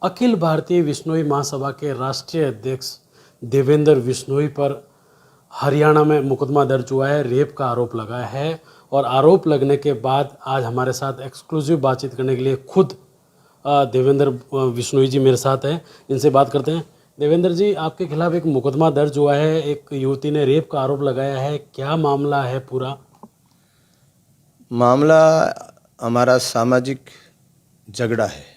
अखिल भारतीय विश्नोई महासभा के राष्ट्रीय अध्यक्ष देवेंद्र बिश्नोई पर हरियाणा में मुकदमा दर्ज हुआ है। रेप का आरोप लगा है और आरोप लगने के बाद आज हमारे साथ एक्सक्लूसिव बातचीत करने के लिए खुद देवेंद्र बिश्नोई जी मेरे साथ हैं। इनसे बात करते हैं। देवेंद्र जी, आपके खिलाफ एक मुकदमा दर्ज हुआ है। एक युवती ने रेप का आरोप लगाया है। क्या मामला है पूरा? मामला हमारा सामाजिक झगड़ा है।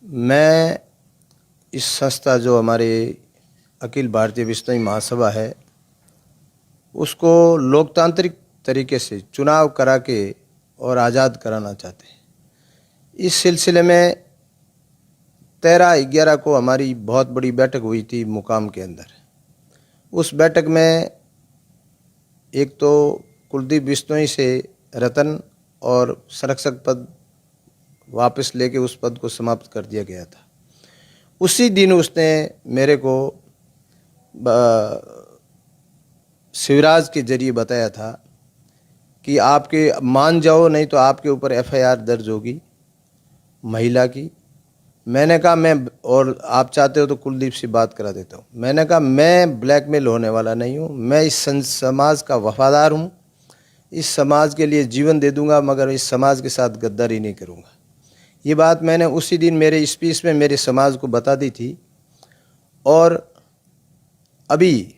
मैं इस संस्था जो हमारे अखिल भारतीय विश्नोई महासभा है उसको लोकतांत्रिक तरीके से चुनाव करा के और आज़ाद कराना चाहते हैं। इस सिलसिले में 13/11 को हमारी बहुत बड़ी बैठक हुई थी मुकाम के अंदर। उस बैठक में एक तो कुलदीप बिश्नोई से रतन और संरक्षक पद वापस लेके उस पद को समाप्त कर दिया गया था। उसी दिन उसने मेरे को शिवराज के जरिए बताया था कि आपके मान जाओ, नहीं तो आपके ऊपर एफआईआर दर्ज होगी महिला की। मैंने कहा मैं, और आप चाहते हो तो कुलदीप से बात करा देता हूँ। मैंने कहा मैं ब्लैकमेल होने वाला नहीं हूँ। मैं इस समाज का वफादार हूँ, इस समाज के लिए जीवन दे दूंगा, मगर इस समाज के साथ गद्दारी नहीं करूँगा। ये बात मैंने उसी दिन मेरे स्पीच में मेरे समाज को बता दी थी। और अभी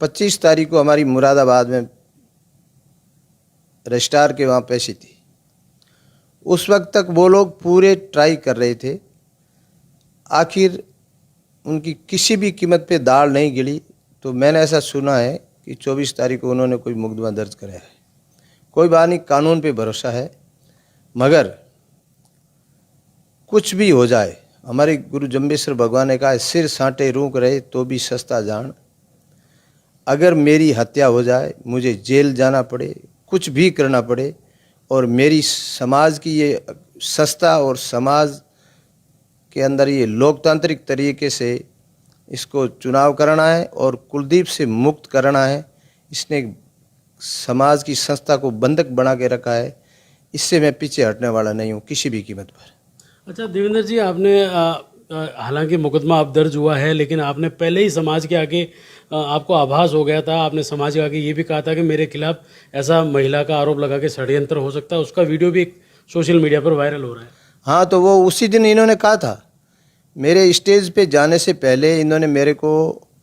25 तारीख को हमारी मुरादाबाद में रजिस्ट्रार के वहाँ पेशी थी। उस वक्त तक वो लोग पूरे ट्राई कर रहे थे, आखिर उनकी किसी भी कीमत पे दाल नहीं गिरी। तो मैंने ऐसा सुना है कि 24 तारीख को उन्होंने कोई मुकदमा दर्ज कराया है। कोई बात नहीं, कानून पे भरोसा है। मगर कुछ भी हो जाए, हमारे गुरु जम्बेश्वर भगवान ने कहा सिर साँटे रूक रहे तो भी सस्ता जान। अगर मेरी हत्या हो जाए, मुझे जेल जाना पड़े, कुछ भी करना पड़े, और मेरी समाज की ये संस्था और समाज के अंदर ये लोकतांत्रिक तरीके से इसको चुनाव कराना है और कुलदीप से मुक्त कराना है। इसने समाज की संस्था को बंधक बना के रखा है। इससे मैं पीछे हटने वाला नहीं हूँ किसी भी कीमत पर। अच्छा देवेंद्र जी, आपने हालांकि मुकदमा अब दर्ज हुआ है, लेकिन आपने पहले ही समाज के आगे आपको आभास हो गया था। आपने समाज के आगे ये भी कहा था कि मेरे खिलाफ ऐसा महिला का आरोप लगा के षड्यंत्र हो सकता है। उसका वीडियो भी सोशल मीडिया पर वायरल हो रहा है। हाँ, तो वो उसी दिन इन्होंने कहा था। मेरे स्टेज पे जाने से पहले इन्होंने मेरे को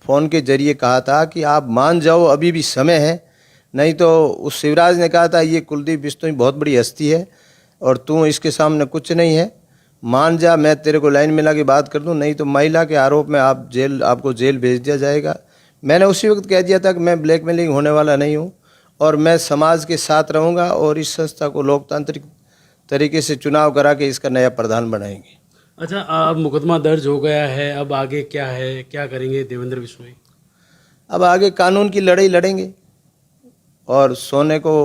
फ़ोन के जरिए कहा था कि आप मान जाओ, अभी भी समय है, नहीं तो उस शिवराज ने कहा था ये कुलदीप बिश्नोई बहुत बड़ी हस्ती है और तू इसके सामने कुछ नहीं है, मान जा, मैं तेरे को लाइन मिला के बात कर दूं, नहीं तो महिला के आरोप में आपको जेल भेज दिया जाएगा। मैंने उसी वक्त कह दिया था कि मैं ब्लैकमेलिंग होने वाला नहीं हूं और मैं समाज के साथ रहूंगा और इस संस्था को लोकतांत्रिक तरीके से चुनाव करा के इसका नया प्रधान बनाएंगे। अच्छा, अब मुकदमा दर्ज हो गया है, अब आगे क्या है, क्या करेंगे देवेंद्र बिश्नोई? अब आगे कानून की लड़ाई लड़ेंगे और सोने को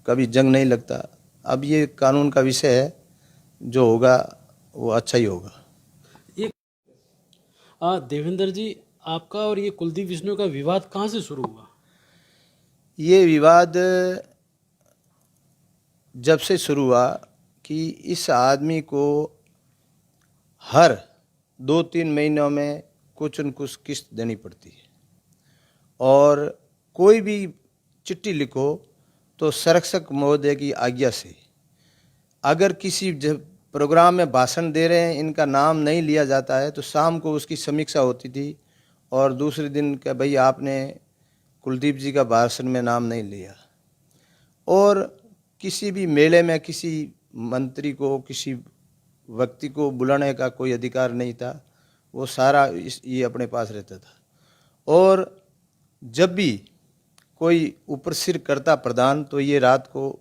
कभी जंग नहीं लगता। अब ये कानून का विषय है, जो होगा वो अच्छा ही होगा। एक देवेंद्र जी, आपका और ये कुलदीप बिश्नोई का विवाद कहाँ से शुरू हुआ? ये विवाद जब से शुरू हुआ कि इस आदमी को हर 2-3 महीनों में कुछ न कुछ किस्त देनी पड़ती है और कोई भी चिट्ठी लिखो तो संरक्षक महोदय की आज्ञा से, अगर किसी प्रोग्राम में भाषण दे रहे हैं, इनका नाम नहीं लिया जाता है, तो शाम को उसकी समीक्षा होती थी और दूसरे दिन का भाई आपने कुलदीप जी का भाषण में नाम नहीं लिया। और किसी भी मेले में किसी मंत्री को, किसी व्यक्ति को बुलाने का कोई अधिकार नहीं था। वो सारा ये अपने पास रहता था। और जब भी कोई ऊपर सिर करता प्रदान तो ये रात को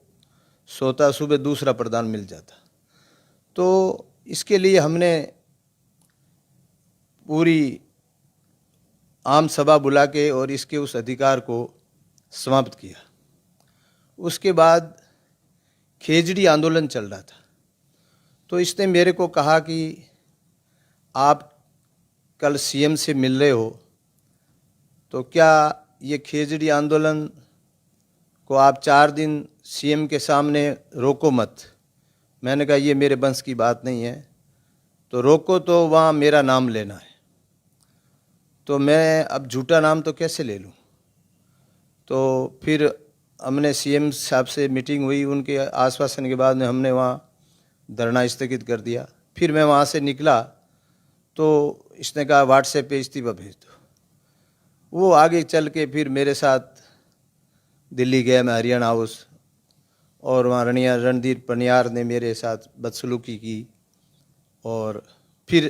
सोता, सुबह दूसरा प्रदान मिल जाता। तो इसके लिए हमने पूरी आम सभा बुला के और इसके उस अधिकार को समाप्त किया। उसके बाद खेजड़ी आंदोलन चल रहा था, तो इसने मेरे को कहा कि आप कल सीएम से मिल रहे हो, तो क्या ये खेजड़ी आंदोलन को आप 4 दिन सीएम के सामने रोको मत। मैंने कहा ये मेरे वंश की बात नहीं है। तो रोको तो वहाँ मेरा नाम लेना है, तो मैं अब झूठा नाम तो कैसे ले लूँ। तो फिर हमने सीएम साहब से मीटिंग हुई, उनके आश्वासन के बाद में हमने वहाँ धरना स्थगित कर दिया। फिर मैं वहाँ से निकला तो इसने कहा व्हाट्सएप पे इस्तीफा भेज दो। वो आगे चल के फिर मेरे साथ दिल्ली गया, मैं हरियाणा हाउस, और वहाँ रणधीर पनियार ने मेरे साथ बदसलूकी की, और फिर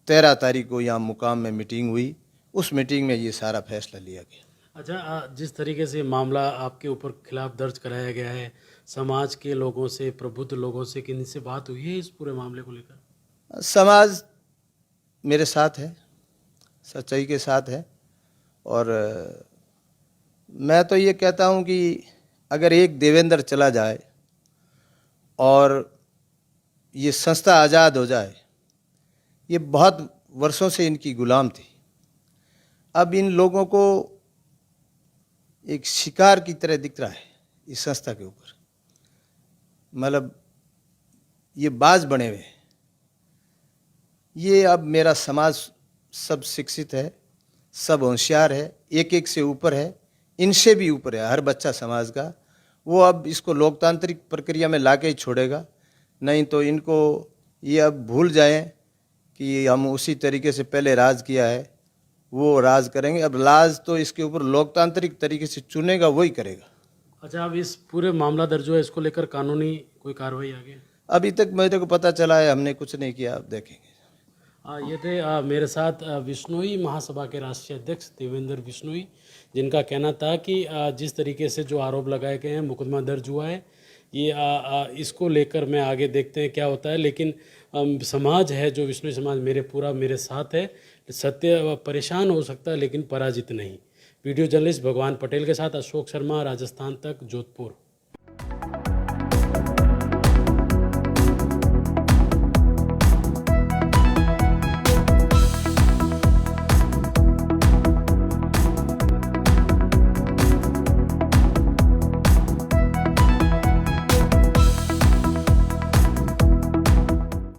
13 तारीख को यहाँ मुकाम में मीटिंग हुई। उस मीटिंग में ये सारा फैसला लिया गया। अच्छा, जिस तरीके से मामला आपके ऊपर खिलाफ दर्ज कराया गया है, समाज के लोगों से, प्रबुद्ध लोगों से किन से बात हुई है इस पूरे मामले को लेकर? समाज मेरे साथ है, सच्चाई के साथ है, और मैं तो ये कहता हूँ कि अगर एक देवेंद्र चला जाए और ये संस्था आज़ाद हो जाए, ये बहुत वर्षों से इनकी गुलाम थी, अब इन लोगों को एक शिकार की तरह दिख रहा है इस संस्था के ऊपर। मतलब ये बाज बने हुए हैं। ये अब मेरा समाज सब शिक्षित है, सब होशियार है, एक एक से ऊपर है, इनसे भी ऊपर है हर बच्चा समाज का। वो अब इसको लोकतांत्रिक प्रक्रिया में लाके ही छोड़ेगा, नहीं तो इनको ये अब भूल जाएं कि हम उसी तरीके से पहले राज किया है, वो राज करेंगे। अब राज तो इसके ऊपर लोकतांत्रिक तरीके से चुनेगा, वही करेगा। अच्छा, अब इस पूरे मामला दर्ज हुआ है, इसको लेकर कानूनी कोई कार्रवाई आगे? अभी तक मेरे को पता चला है, हमने कुछ नहीं किया, अब देखेंगे। ये थे मेरे साथ विश्नोई महासभा के राष्ट्रीय अध्यक्ष देवेंद्र विश्नोई, जिनका कहना था कि जिस तरीके से जो आरोप लगाए गए हैं, मुकदमा दर्ज हुआ है, ये इसको लेकर मैं आगे देखते हैं क्या होता है। लेकिन समाज है जो विश्नोई समाज मेरे साथ है। सत्य परेशान हो सकता है लेकिन पराजित नहीं। वीडियो जर्नलिस्ट भगवान पटेल के साथ अशोक शर्मा, राजस्थान तक, जोधपुर।